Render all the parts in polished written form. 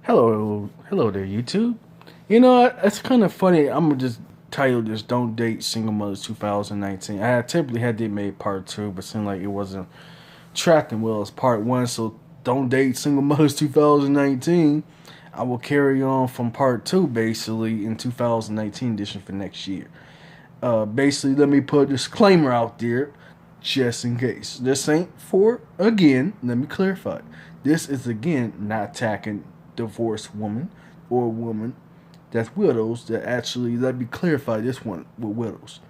Hello there, YouTube. It's kind of funny. I'm gonna just title this "Don't Date Single Mothers 2019." I typically had it made part two, but seemed like it wasn't tracking well as part one. So, "Don't Date Single Mothers 2019." I will carry on from part two, basically in 2019 edition for next year. Basically, let me put a disclaimer out there, just in case. This ain't for again. Let me clarify. This is again not attacking divorced woman or woman that's widows. That actually, let me clarify this one with widows.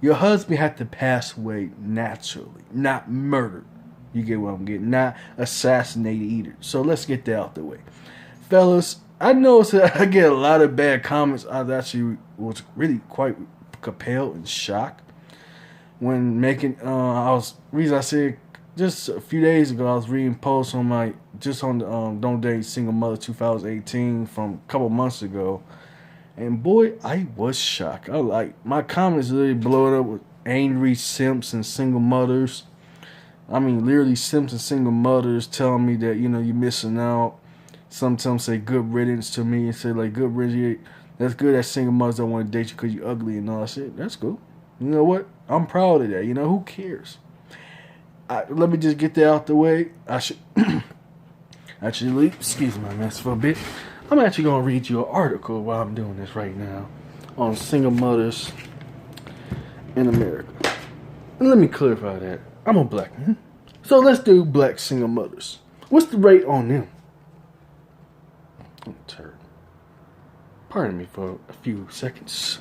Your husband had to pass away naturally, not murdered. You get what I'm getting? Not assassinated either. So let's get that out the way, fellas. I know I get a lot of bad comments. I actually was really quite compelled and shocked when making. I said just a few days ago I was reading posts on my just on the Don't Date Single Mother 2018 from a couple months ago, and boy, I was shocked. I like my comments literally blowing up with angry simps and single mothers. I mean, literally simps and single mothers telling me that you're missing out. Sometimes say good riddance to me and say like good riddance. That's good that single mothers don't want to date you because you're ugly and all. I said that's cool. You know what? I'm proud of that. Who cares? Let me just get that out the way. I should actually, excuse my mess for a bit. I'm actually going to read you an article while I'm doing this right now on single mothers in America. And let me clarify that. I'm a black man. So let's do black single mothers. What's the rate on them? Turd. Pardon me for a few seconds.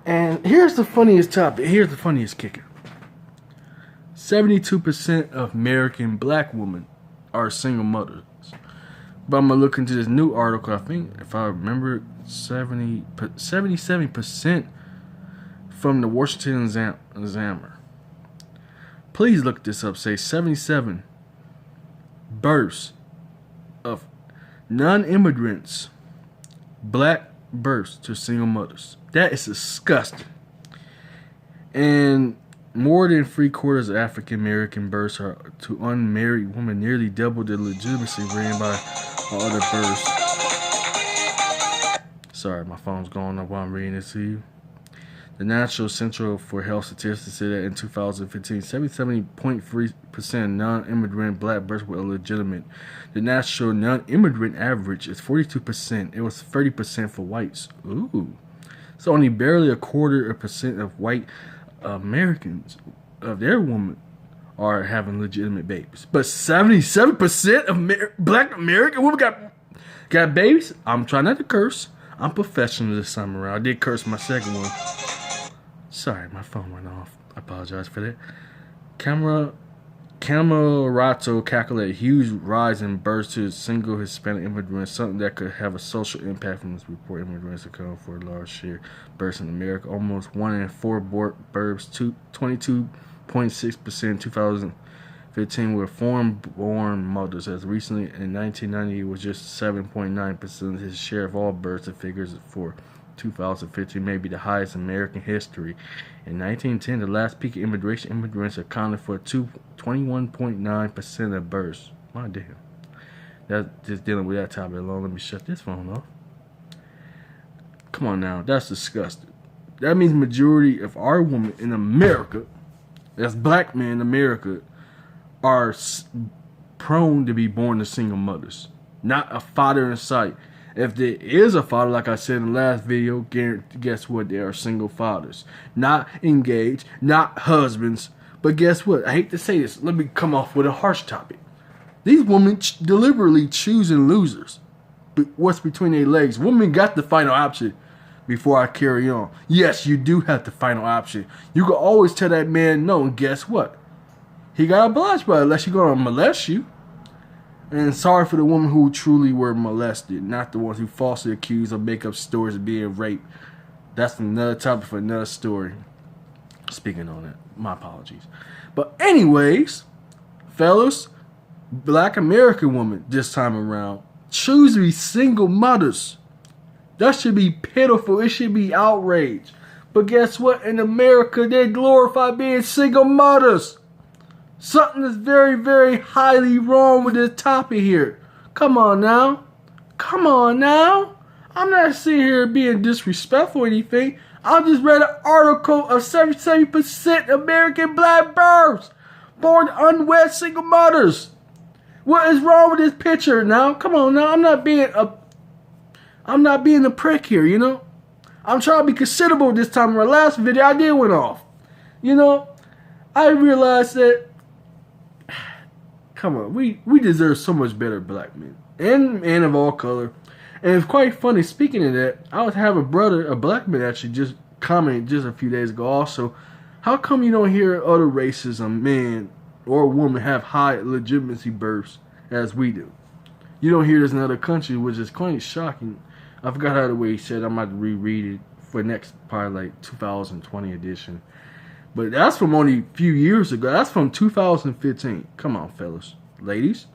And here's the funniest topic. Here's the funniest kicker. 72% of American black women are single mothers. But I'm going to look into this new article. I think, if I remember, 77% from the Washington Examiner. Please look this up. Say 77 births of non-immigrants, black births to single mothers. That is disgusting. And more than 3/4 of African American births are to unmarried women, nearly double the legitimacy ran by other births. Sorry, my phone's going up while I'm reading this to you. The National Center for Health Statistics said that in 2015, 77.3% of non-immigrant black births were illegitimate. The national non-immigrant average is 42%. It was 30% for whites. Ooh. So only barely 1/4% of white Americans of their women are having legitimate babies. But 77% of black American women got babies? I'm trying not to curse. I'm professional this time around. I did curse my second one. Sorry, my phone went off. I apologize for that. Camarato calculated a huge rise in births to single Hispanic immigrants, something that could have a social impact from this report. Immigrants account for a large share of births in America. Almost 1 in 4 births, 22.6% in 2015 were foreign-born mothers. As recently in 1990, it was just 7.9%. His share of all births. The figures for 2015 may be the highest in American history. In 1910, the last peak of immigration, immigrants accounted for 21.9% of births. My damn. That's just dealing with that topic alone. Let me shut this phone off. Come on now, that's disgusting. That means majority of our women in America, that's black men in America, are prone to be born to single mothers. Not a father in sight. If there is a father, like I said in the last video, guess what? They are single fathers. Not engaged, not husbands. But guess what? I hate to say this. Let me come off with a harsh topic. These women deliberately choosing losers. What's between their legs? Women got the final option before I carry on. Yes, you do have the final option. You can always tell that man no, and guess what? He got obliged by it unless you're going to molest you. And sorry for the women who truly were molested, not the ones who falsely accused or make up stories of being raped. That's another topic for another story. Speaking on it, my apologies. But anyways, fellas, black American women this time around choose to be single mothers. That should be pitiful. It should be outrage. But guess what? In America, they glorify being single mothers. Something is very, very highly wrong with this topic here. Come on now. Come on now. I'm not sitting here being disrespectful or anything. I just read an article of 77% American black births born unwed single mothers. What is wrong with this picture now? Come on now. I'm not being a prick here, you know? I'm trying to be considerable this time. In my last video, I did went off. You know, I realized that, come on, we deserve so much better black men. And men of all color. And it's quite funny, speaking of that, I was having a black man actually just commented just a few days ago also, how come you don't hear other races of men or women have high legitimacy births as we do? You don't hear this in other countries, which is quite shocking. I forgot how the way he said. I'm about to reread it for next probably like 2020 edition. But that's from only a few years ago. That's from 2015. Come on, fellas. Ladies,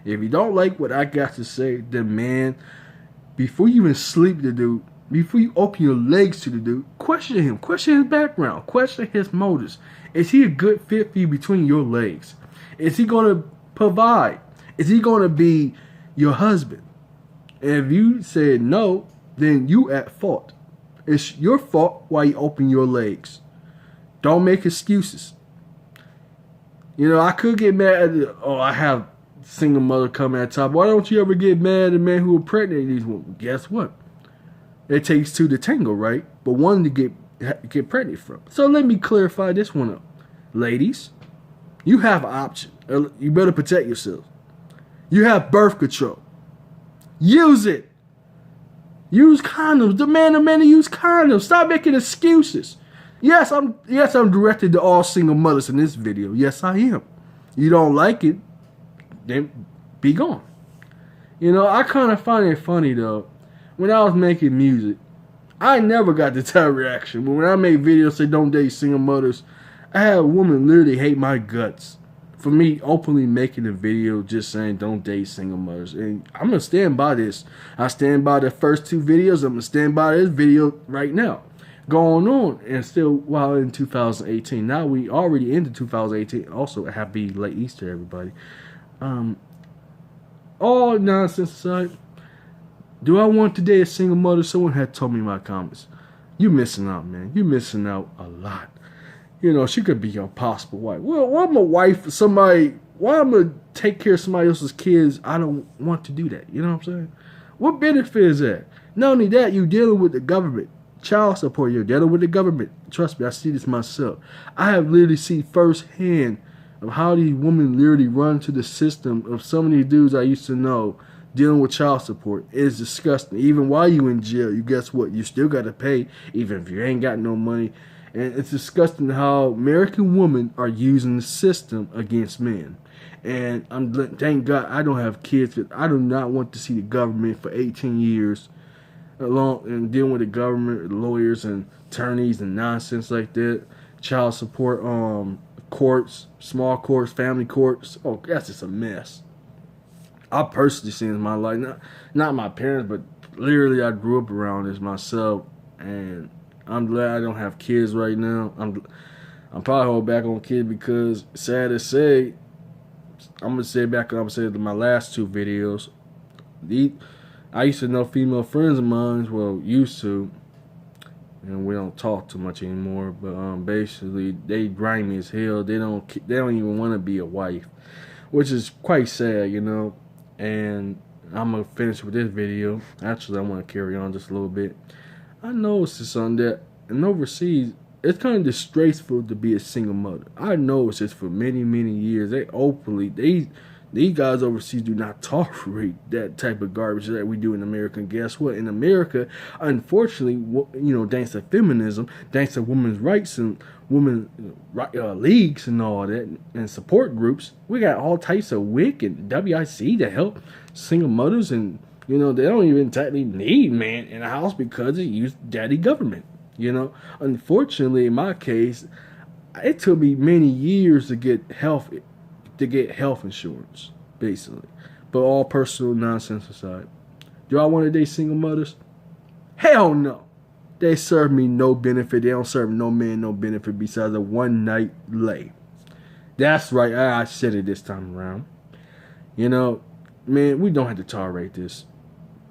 if you don't like what I got to say, then man, before you even sleep the dude, before you open your legs to the dude, question him. Question his background. Question his motives. Is he a good fit for you between your legs? Is he going to provide? Is he going to be your husband? And if you said no, then you at fault. It's your fault why you open your legs. Don't make excuses. You know, I could get mad at I have single mother coming at top. Why don't you ever get mad at men who are pregnant these women? Guess what? It takes two to tango, right? But one to get pregnant from. So let me clarify this one up. Ladies, you have an option. You better protect yourself. You have birth control. Use it. Use condoms. Demand a man to use condoms. Stop making excuses. Yes, I'm directed to all single mothers in this video. Yes, I am. You don't like it, then be gone. You know, I kind of find it funny though. When I was making music, I never got the type of reaction. But when I make videos say don't date single mothers, I had a woman literally hate my guts for me openly making a video just saying don't date single mothers. And I'm going to stand by this. I stand by the first two videos. I'm going to stand by this video right now. Going on and still while in 2018. Now we already into 2018. Also, happy late Easter, everybody. All nonsense aside, do I want to date a single mother? Someone had told me in my comments. You missing out, man. You missing out a lot. You know, she could be your possible wife. Well, why I'm a wife for somebody? Why I'm gonna take care of somebody else's kids? I don't want to do that. You know what I'm saying? What benefit is that? Not only that, you dealing with the government. Child support, you're dealing with the government. Trust me, I see this myself. I have literally seen firsthand of how these women literally run to the system of some of these dudes I used to know dealing with child support. It is disgusting. Even while you in jail, you guess what? You still got to pay, even if you ain't got no money. And it's disgusting how American women are using the system against men. And thank God I don't have kids, because I do not want to see the government for 18 years along and dealing with the government, lawyers and attorneys and nonsense like that. Child support, courts, small courts, family courts. Oh, that's just a mess. I personally seen in my life, not my parents, but literally I grew up around this myself, and I'm glad I don't have kids right now. I'm probably hold back on kids because, sad to say, I'm gonna say to my last two videos. I used to know female friends of mine, well, used to, and we don't talk too much anymore. But basically, they grimy as hell. They don't even want to be a wife, which is quite sad, you know. And I'm gonna finish with this video. Actually, I want to carry on just a little bit. I noticed something that in overseas, it's kind of disgraceful to be a single mother. I noticed this for many, many years. These guys overseas do not tolerate that type of garbage that we do in America. And guess what? In America, unfortunately, you know, thanks to feminism, thanks to women's rights and women leagues and all that, and support groups, we got all types of WIC and WIC to help single mothers. And, you know, they don't even technically need man in the house because they use daddy government. You know, unfortunately, in my case, it took me many years to get health insurance, basically. But all personal nonsense aside, do I want to date single mothers? Hell no. They serve me no benefit. They don't serve no man no benefit besides a one night lay. That's right. I said it this time around. You know, man, we don't have to tolerate this.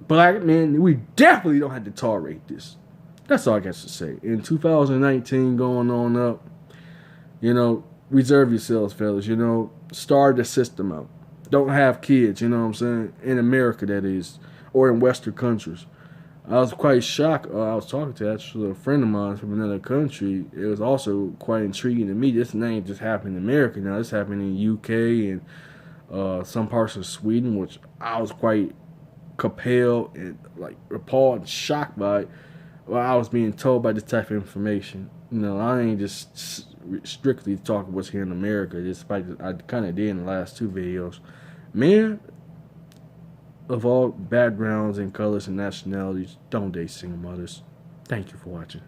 Black men, we definitely don't have to tolerate this. That's all I got to say. In 2019, going on up, you know, reserve yourselves, fellas. You know, start the system out. Don't have kids, you know what I'm saying? In America, that is, or in Western countries. I was quite shocked. I was talking to actually a friend of mine from another country. It was also quite intriguing to me. This ain't just happening in America now. This happened in UK and some parts of Sweden, which I was quite compelled and like appalled and shocked by what I was being told by this type of information. You know, I ain't just strictly talking what's here in America, despite I kind of did in the last two videos. Man, of all backgrounds and colors and nationalities, don't date single mothers. Thank you for watching.